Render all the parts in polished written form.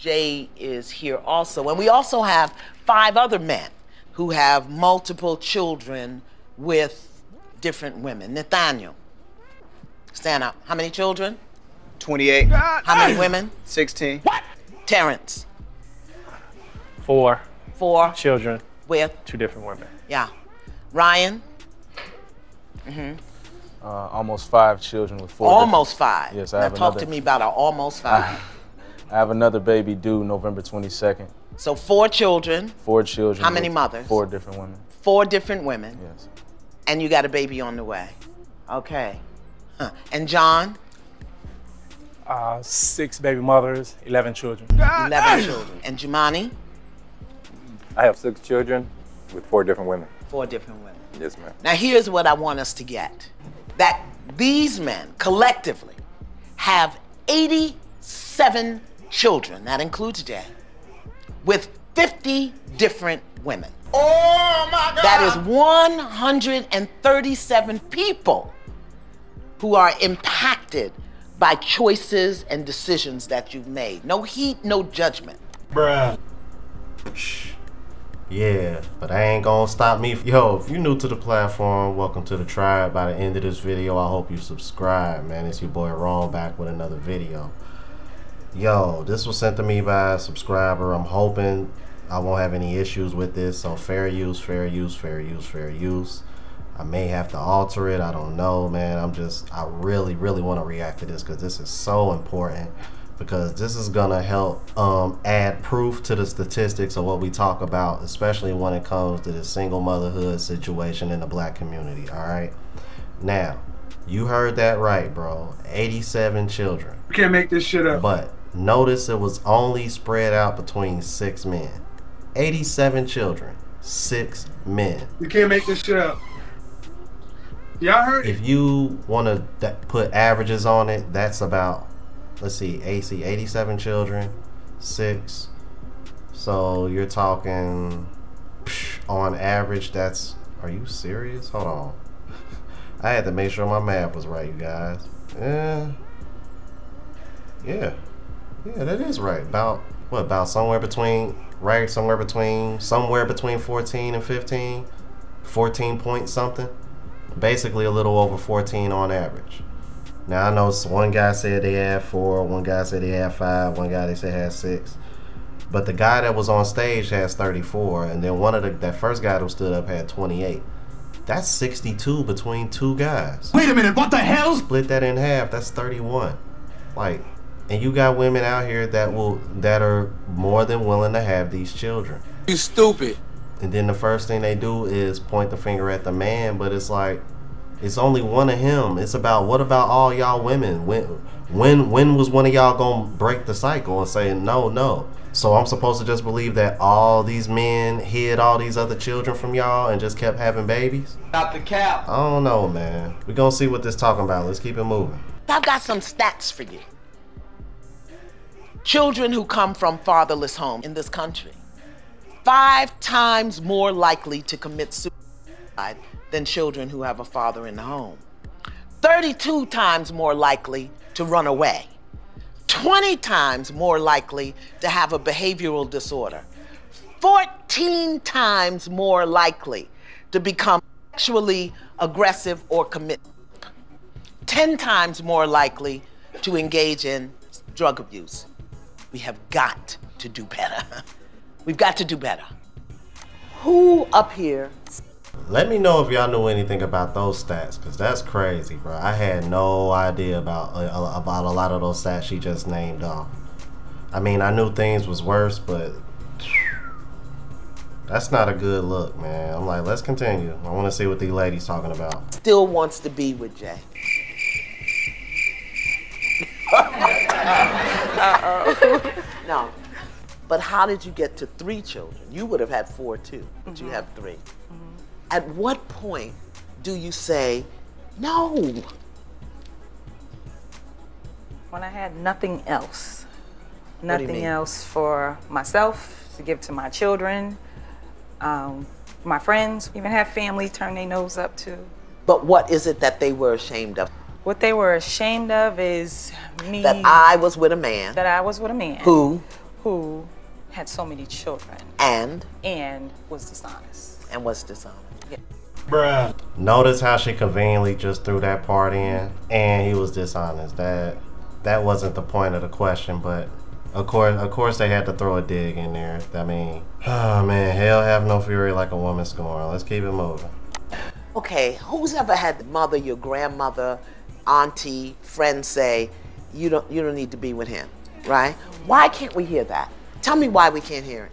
Jay is here also. And we also have 5 other men who have multiple children with different women. Nathaniel, stand up. How many children? 28. How many women? 16. What? Terrence? 4. 4. Children. With? 2 different women. Yeah. Ryan? Almost 5 children with 4. Almost 5. Yes, now I have talk another. to me about an almost 5. I have another baby due November 22nd. So 4 children. 4 children. How many mothers? 4 different women. 4 different women. Yes. And you got a baby on the way. Okay. Huh. And John? 6 baby mothers, 11 children. 11 children. And Jumani? I have 6 children with 4 different women. 4 different women. Yes, ma'am. Now here's what I want us to get. That these men collectively have 87 children, that includes Jay, with 50 different women. Oh my God! That is 137 people who are impacted by choices and decisions that you've made. No heat, no judgment. Bruh. Yeah, but that ain't gonna stop me. Yo, if you're new to the platform, welcome to the tribe. By the end of this video, I hope you subscribe, man. It's your boy Ron back with another video. Yo, this was sent to me by a subscriber. I'm hoping I won't have any issues with this. So fair use, fair use, fair use, fair use. I may have to alter it. I don't know, man. I really want to react to this because this is so important. Because this is gonna help add proof to the statistics of what we talk about, especially when it comes to the single motherhood situation in the black community. All right, now you heard that right, bro. 87 children. You can't make this shit up. But notice it was only spread out between 6 men. 87 children, 6 men. You can't make this shit up. Y'all heard it? If you want to put averages on it, that's about, let's see, 87 children, 6. So you're talking, on average, that's, are you serious? Hold on. I had to make sure my math was right, you guys. Yeah, that is right. About, what, about somewhere between, right? Somewhere between 14 and 15, 14 point something. Basically a little over 14 on average. Now I know one guy said they had 4, one guy said they had 5, one guy they said had 6. But the guy that was on stage has 34, and then that first guy who stood up had 28. That's 62 between 2 guys. Wait a minute, what the hell? Split that in half, that's 31. Like, and you got women out here that are more than willing to have these children. You stupid. And then the first thing they do is point the finger at the man, but it's like, it's only one of him. It's about, what about all y'all women? When was one of y'all gonna break the cycle and say no? So I'm supposed to just believe that all these men hid all these other children from y'all and just kept having babies? Not the cap. I don't know, man. We're gonna see what this talking about. Let's keep it moving. I've got some stats for you. Children who come from fatherless homes in this country, 5 times more likely to commit suicide than children who have a father in the home. 32 times more likely to run away. 20 times more likely to have a behavioral disorder. 14 times more likely to become sexually aggressive or commit. 10 times more likely to engage in drug abuse. We have got to do better. We've got to do better. Who up here? Let me know if y'all knew anything about those stats, because that's crazy, bro. I had no idea about a lot of those stats she just named off. I mean, I knew things was worse, but that's not a good look, man. I'm like, let's continue. I want to see what these ladies talking about. Still wants to be with Jay. No. But how did you get to 3 children? You would have had 4 too, but you have 3. At what point do you say, no? When I had nothing else. What do you Nothing mean? else for myself, to give to my children, my friends, even have family turn their nose up to. But what is it that they were ashamed of? What they were ashamed of is me. That I was with a man. That I was with a man. Who? who had so many children And was dishonest. was dishonest. Bruh. Notice how she conveniently just threw that part in, and he was dishonest. That wasn't the point of the question, but of course they had to throw a dig in there. I mean, oh man, hell have no fury like a woman scorned. Let's keep it moving. Okay, who's ever had the mother, your grandmother, auntie, friend say, you don't need to be with him, right? Why can't we hear that? Tell me why we can't hear it.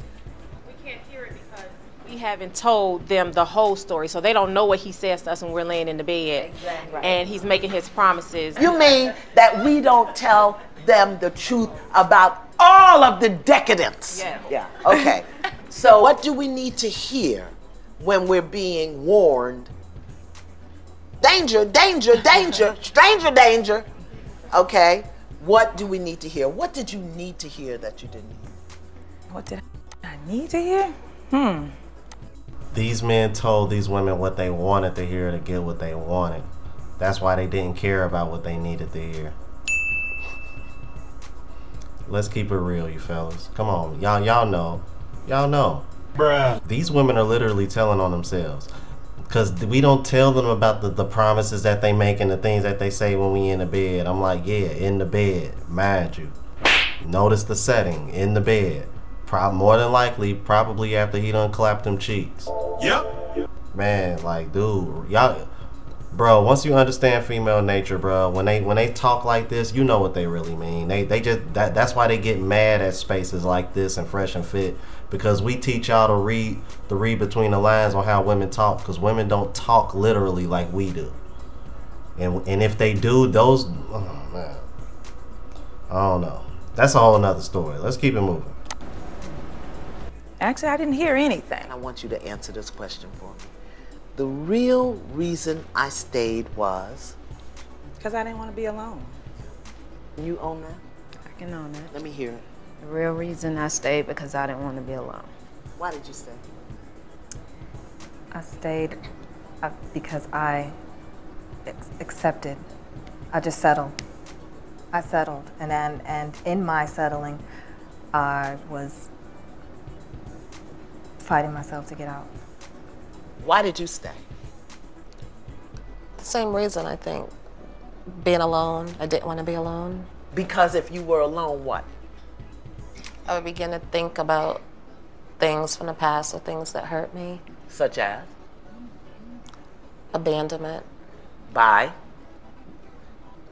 We can't hear it because we haven't told them the whole story, so they don't know what he says to us when we're laying in the bed. Exactly. And he's making his promises. You mean that we don't tell them the truth about all of the decadence? Yeah. Okay. So what do we need to hear when we're being warned? Danger, danger, danger, stranger danger. Okay. What do we need to hear? What did you need to hear that you didn't hear? What did I need to hear? These men told these women what they wanted to hear to get what they wanted. That's why they didn't care about what they needed to hear. Let's keep it real, you fellas. Come on, y'all know. Y'all know. Bruh. These women are literally telling on themselves. Because we don't tell them about the promises that they make and the things that they say when we in the bed. I'm like, yeah, in the bed, mind you. Notice the setting, in the bed. More than likely, probably after he done clapped them cheeks. Yep. Man, like, dude, y'all, bro, once you understand female nature, bro, when they talk like this, you know what they really mean. They just, that's why they get mad at spaces like this and Fresh and Fit, because we teach y'all to read between the lines on how women talk, because women don't talk literally like we do. And if they do, those, oh man, I don't know. That's a whole nother story. Let's keep it moving. Actually, I didn't hear anything. I want you to answer this question for me. The real reason I stayed was? Because I didn't want to be alone. You own that? I can own it. Let me hear it. The real reason I stayed because I didn't want to be alone. Why did you stay? I stayed because I accepted. I just settled. I settled, and in my settling, I was fighting myself to get out. Why did you stay? The same reason, I think. Being alone. I didn't want to be alone. Because if you were alone, what? I would begin to think about things from the past or things that hurt me. Such as? Abandonment. By?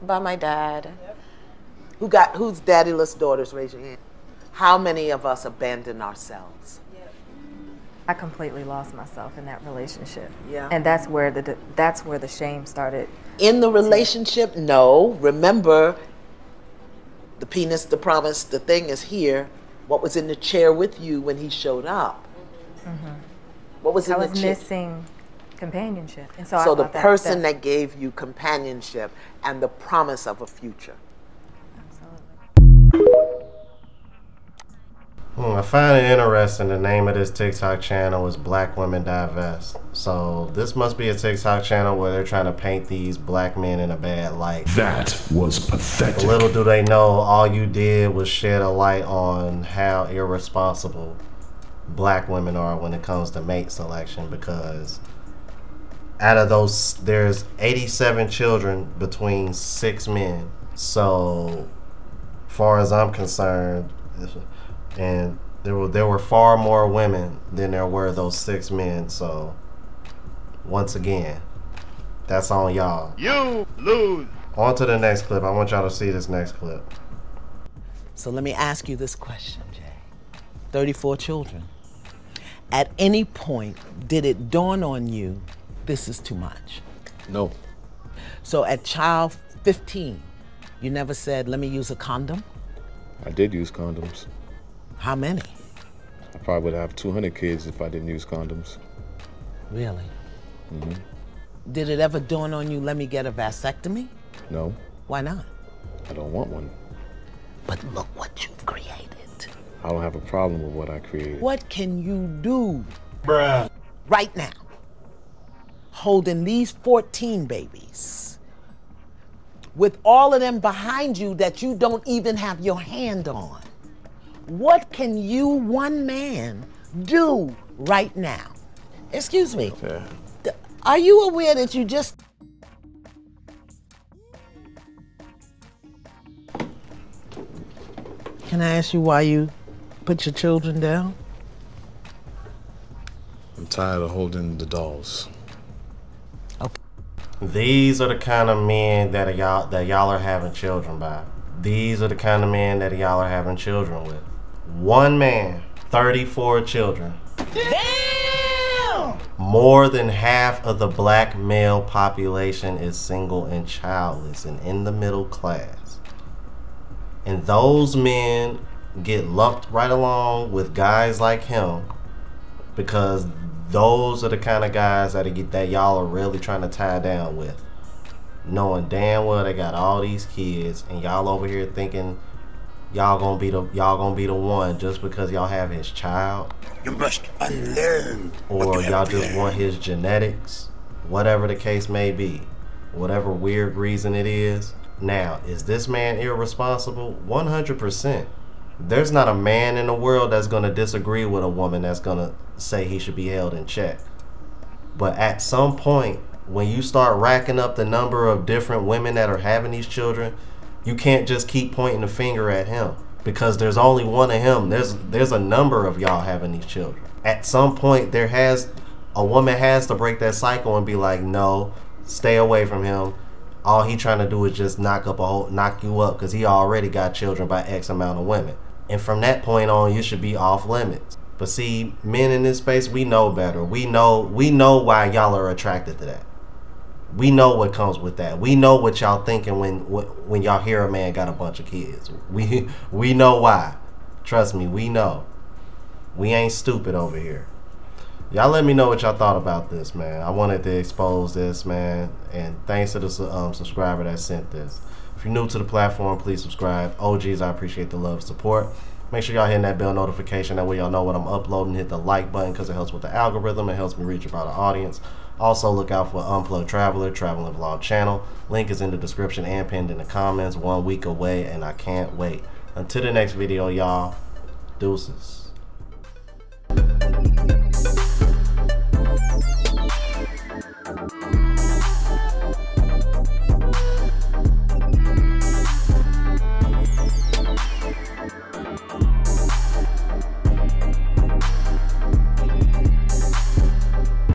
By my dad. Who's daddyless daughters? Raise your hand. How many of us abandon ourselves? I completely lost myself in that relationship. Yeah. And that's where the shame started. In the relationship, no. Remember, the penis, the promise, the thing is here. What was in the chair with you when he showed up? Mm-hmm. What was in the chair? I was missing companionship. And so the person that gave you companionship and the promise of a future. I find it interesting the name of this TikTok channel is Black Women Divest. So this must be a TikTok channel where they're trying to paint these black men in a bad light. That was pathetic. Little do they know, all you did was shed a light on how irresponsible black women are when it comes to mate selection, because out of those, there's 87 children between 6 men. So far as I'm concerned, and there were far more women than there were those 6 men. So once again, that's on y'all. You lose. On to the next clip. I want y'all to see this next clip. So let me ask you this question, Jay. 34 children. At any point, did it dawn on you, this is too much? No. So at child 15, you never said, let me use a condom? I did use condoms. How many? I probably would have 200 kids if I didn't use condoms. Really? Mm-hmm. Did it ever dawn on you, let me get a vasectomy? No. Why not? I don't want one. But look what you've created. I don't have a problem with what I created. What can you do? Bruh. Right now, holding these 14 babies, with all of them behind you that you don't even have your hand on? What can you, one man, do right now? Excuse me. Okay. Are you aware that you just... Can I ask you why you put your children down? I'm tired of holding the dolls. These are the kind of men that y'all are having children by. These are the kind of men that y'all are having children with. One man, 34 children. Damn! More than half of the black male population is single and childless and in the middle class. And those men get lumped right along with guys like him because those are the kind of guys that y'all are really trying to tie down with. Knowing damn well they got all these kids and y'all over here thinking y'all gonna be the one just because y'all have his child. You must unlearn. Or y'all just want his genetics. Whatever the case may be. Whatever weird reason it is. Now, is this man irresponsible? 100%. There's not a man in the world that's gonna disagree with a woman that's gonna say he should be held in check. But at some point, when you start racking up the number of different women that are having these children, you can't just keep pointing the finger at him because there's only one of him. There's a number of y'all having these children. At some point, a woman has to break that cycle and be like, no, stay away from him. All he trying to do is just knock you up because he already got children by X amount of women. And from that point on, you should be off limits. But see, men in this space, we know better. We know why y'all are attracted to that. We know what comes with that. We know what y'all thinking when y'all hear a man got a bunch of kids. We know why. Trust me, we know. We ain't stupid over here. Y'all let me know what y'all thought about this, man. I wanted to expose this, man. And thanks to the subscriber that sent this. If you're new to the platform, please subscribe. OGs, I appreciate the love and support. Make sure y'all hitting that bell notification. That way y'all know when I'm uploading. Hit the like button because it helps with the algorithm. It helps me reach a broader audience. Also, look out for Unplugged Traveler, Travel and Vlog channel. Link is in the description and pinned in the comments. 1 week away, and I can't wait. Until the next video, y'all. Deuces.